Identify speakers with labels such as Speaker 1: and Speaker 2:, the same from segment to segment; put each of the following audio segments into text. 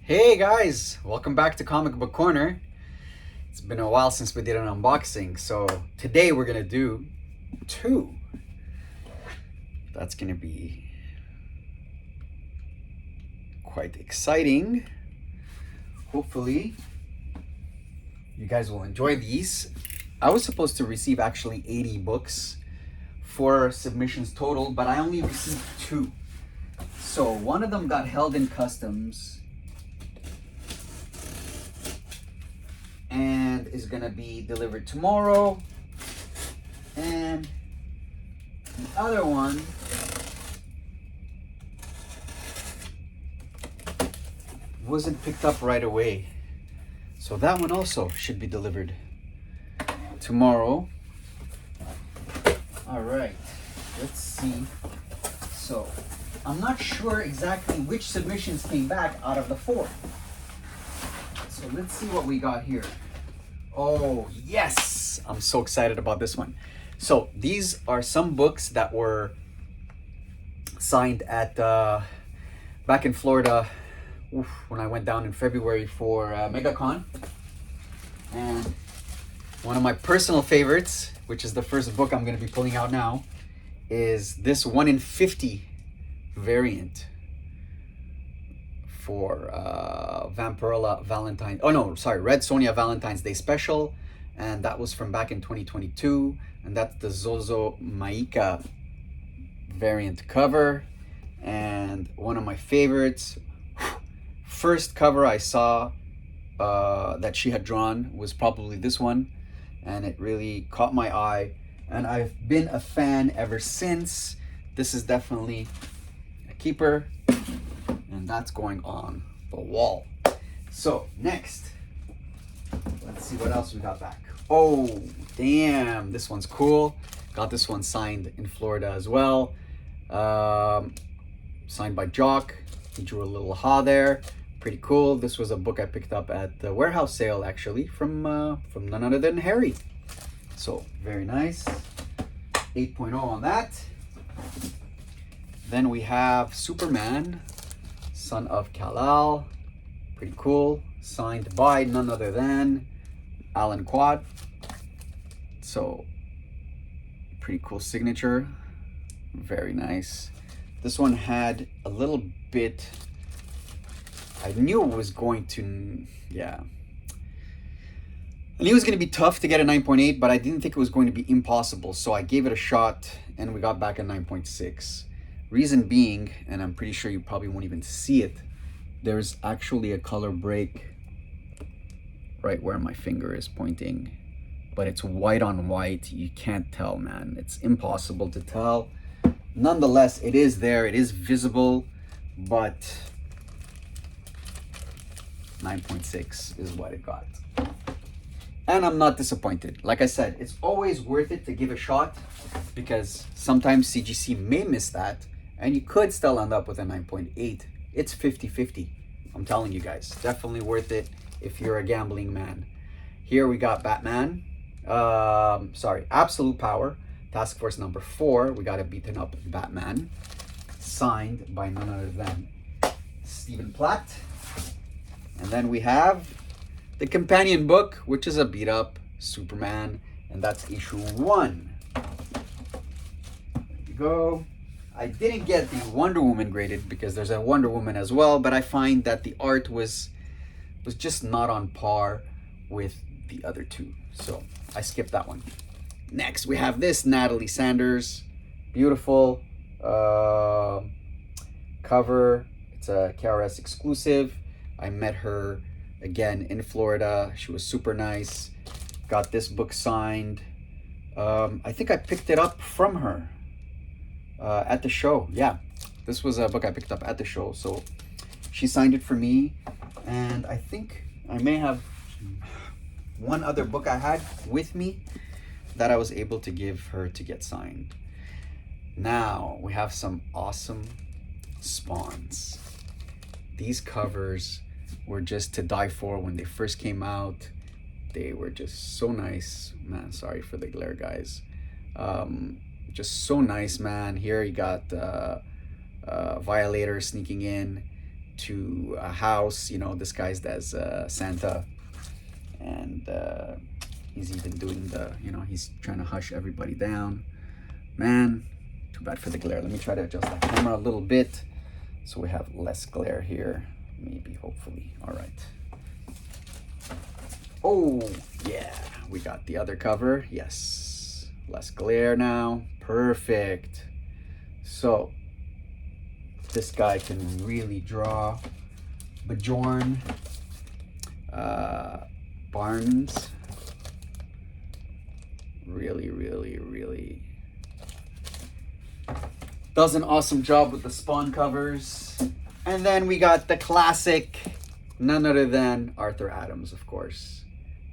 Speaker 1: Hey guys, welcome back to Comic Book Corner. It's been a while since we did an unboxing, so today we're gonna do two. That's gonna be quite exciting. Hopefully, you guys will enjoy these. I was supposed to receive actually 80 books for submissions total, but I only received two. So one of them got held in customs and is gonna be delivered tomorrow, and the other one wasn't picked up right away, so that one also should be delivered tomorrow. All right, let's see. So I'm not sure exactly which submissions came back out of the four, so let's see what we got here. Oh, yes! I'm so excited about this one. So these are some books that were signed at back in Florida when I went down in February for Megacon. And one of my personal favorites, which is the first book I'm going to be pulling out now, is this 1 in 50 variant for Vampirella Valentine. Oh no, sorry, Red Sonja Valentine's Day special, and that was from back in 2022, and that's the Zozo Maika variant cover, and one of my favorites. First cover I saw that she had drawn was probably this one, and it really caught my eye, and I've been a fan ever since. This is definitely a keeper, and that's going on the wall. So next, let's see what else we got back. Oh, damn, this one's cool. Got this one signed in Florida as well. Signed by Jock. He drew a little ha there. Pretty cool. This was a book I picked up at the warehouse sale, actually, from none other than Harry. So very nice. 8.0 on that. Then we have Superman, Son of Kal-El. Pretty cool. Signed by none other than Alan Quad. So pretty cool signature. Very nice. This one had a little bit, I knew it was going to, yeah. I knew it was going to be tough to get a 9.8, but I didn't think it was going to be impossible. So I gave it a shot, and we got back a 9.6. Reason being, and I'm pretty sure you probably won't even see it, there's actually a color break right where my finger is pointing, but it's white on white. You can't tell, man. It's impossible to tell. Nonetheless, it is there. It is visible, but 9.6 is what it got. And I'm not disappointed. Like I said, it's always worth it to give a shot, because sometimes CGC may miss that, and you could still end up with a 9.8. It's 50-50. I'm telling you guys, definitely worth it if you're a gambling man. Here we got Batman. Absolute Power. Task Force number 4. We got a beaten up Batman. Signed by none other than Stephen Platt. And then we have the companion book, which is a beat up Superman, and that's issue 1. There you go. I didn't get the Wonder Woman graded because there's a Wonder Woman as well, but I find that the art was just not on par with the other two, so I skipped that one. Next, we have this Natalie Sanders, beautiful cover. It's a KRS exclusive. I met her again in Florida. She was super nice. Got this book signed. I think I picked it up from her at the show. Yeah, this was a book I picked up at the show. So she signed it for me, and I think I may have one other book I had with me that I was able to give her to get signed. Now we have some awesome spawns. These covers were just to die for when they first came out. They were just so nice, man. Sorry for the glare, guys. Just so nice, man. Here you got Violator sneaking in. to a house, you know, disguised as Santa. And he's even doing the, you know, he's trying to hush everybody down. Man, too bad for the glare. Let me try to adjust the camera a little bit so we have less glare here. Maybe, hopefully. All right. Oh, yeah. We got the other cover. Yes. Less glare now. Perfect. So, this guy can really draw. Bjorn Barnes. Really does an awesome job with the Spawn covers. And then we got the classic, none other than Arthur Adams, of course,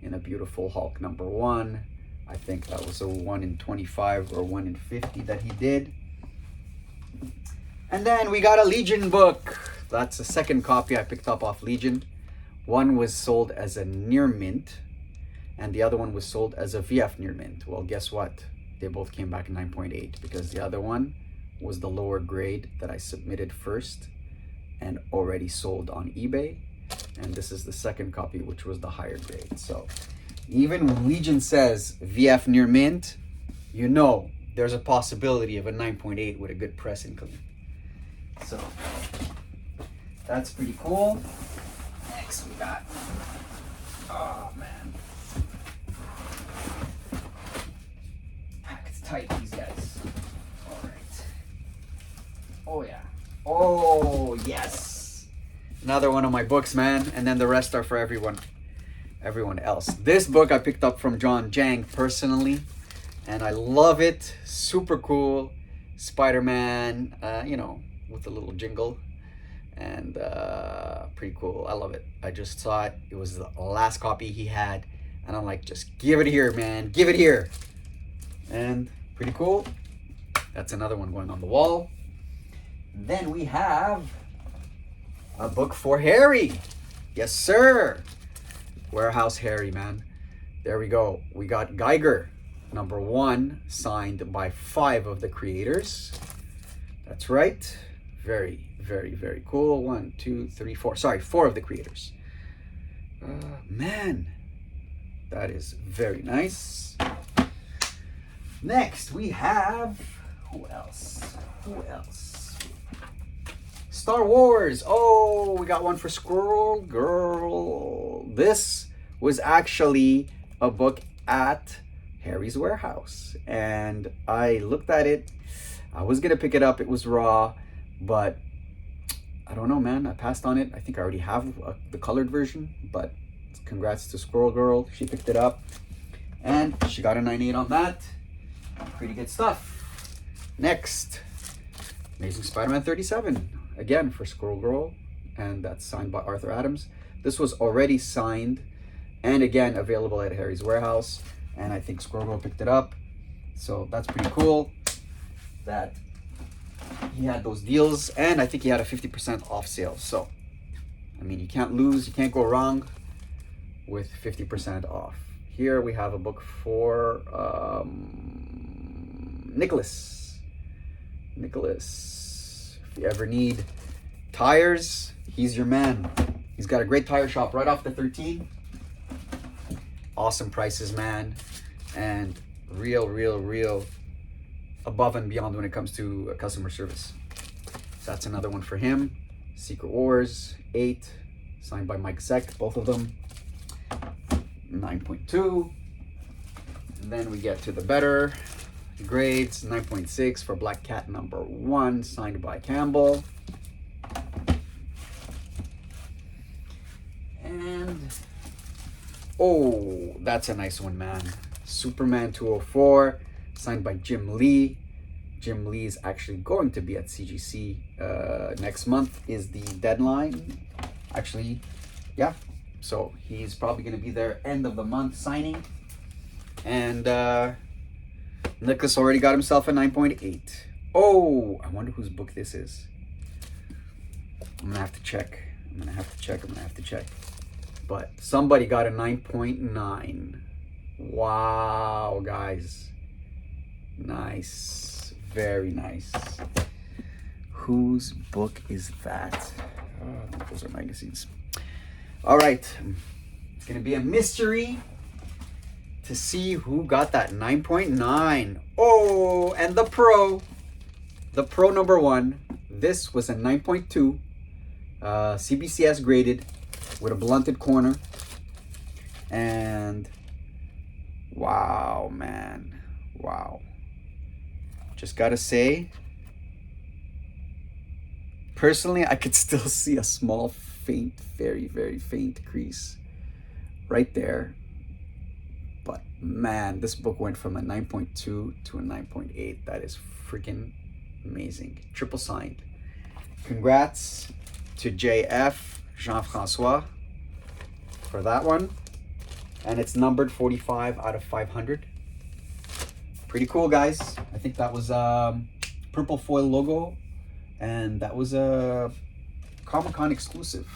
Speaker 1: in a beautiful Hulk #1. I think that was a 1 in 25 or 1 in 50 that he did. And then we got a Legion book. That's the second copy I picked up off Legion. One was sold as a near mint, and the other one was sold as a VF near mint. Well, guess what? They both came back 9.8 because the other one was the lower grade that I submitted first and already sold on eBay. And this is the second copy, which was the higher grade. So even when Legion says VF near mint, you know there's a possibility of a 9.8 with a good press and clean. So that's pretty cool. Next we got, oh man, packed tight these guys. All right. Oh yeah. Oh yes. Another one of my books, man. And then the rest are for everyone else. This book I picked up from John Jang personally, and I love it. Super cool. Spider-Man, you know, with a little jingle, and pretty cool. I love it. I just saw it. It was the last copy he had, and I'm like, just give it here, man. Give it here. And pretty cool. That's another one going on the wall. Then we have a book for Harry. Yes, sir. Warehouse Harry, man. There we go. We got Geiger #1, signed by 5 of the creators. That's right. Very cool. 1, 2, 3, 4. Sorry, 4 of the creators. Man, that is very nice. Next, we have, who else? Star Wars. Oh, we got one for Squirrel Girl. This was actually a book at Harry's Warehouse, and I looked at it. I was gonna pick it up. It was raw, but I don't know, man. I passed on it. I think I already have the colored version, but congrats to Squirrel Girl. She picked it up, and she got a 9.8 on that. Pretty good stuff. Next, Amazing Spider-Man 37. Again, for Squirrel Girl, and that's signed by Arthur Adams. This was already signed, and again, available at Harry's Warehouse, and I think Squirrel Girl picked it up. So that's pretty cool that he had those deals, and I think he had a 50% off sale. So, I mean, you can't lose, you can't go wrong with 50% off. Here we have a book for Nicholas. If you ever need tires, he's your man. He's got a great tire shop right off the 13. Awesome prices, man, and real above and beyond when it comes to customer service. So that's another one for him. Secret Wars 8, signed by Mike Zeck, both of them. 9.2. And then we get to the better grades. 9.6 for Black Cat #1, signed by Campbell. And oh, that's a nice one, man. Superman 204, signed by Jim Lee. Jim Lee is actually going to be at CGC next month is the deadline. Actually, yeah. So he's probably going to be there end of the month signing. And Nicholas already got himself a 9.8. Oh, I wonder whose book this is. I'm going to have to check. But somebody got a 9.9. Wow, guys. Nice. Very nice. Whose book is that? I think those are magazines. All right. It's going to be a mystery to see who got that 9.9. Oh, and the Pro number 1. This was a 9.2. CBCS graded with a blunted corner. And wow, man. Wow. Just got to say, personally, I could still see a small, faint, very, very faint crease right there. But man, this book went from a 9.2 to a 9.8. That is freaking amazing. Triple signed. Congrats to JF, Jean-Francois, for that one. And it's numbered 45 out of 500. Pretty cool, guys. I think that was purple foil logo. And that was a Comic-Con exclusive.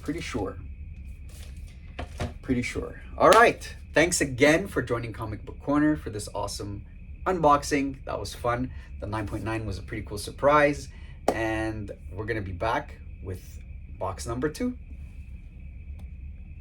Speaker 1: Pretty sure. All right. Thanks again for joining Comic Book Corner for this awesome unboxing. That was fun. The 9.9 was a pretty cool surprise. And we're going to be back with box number 2.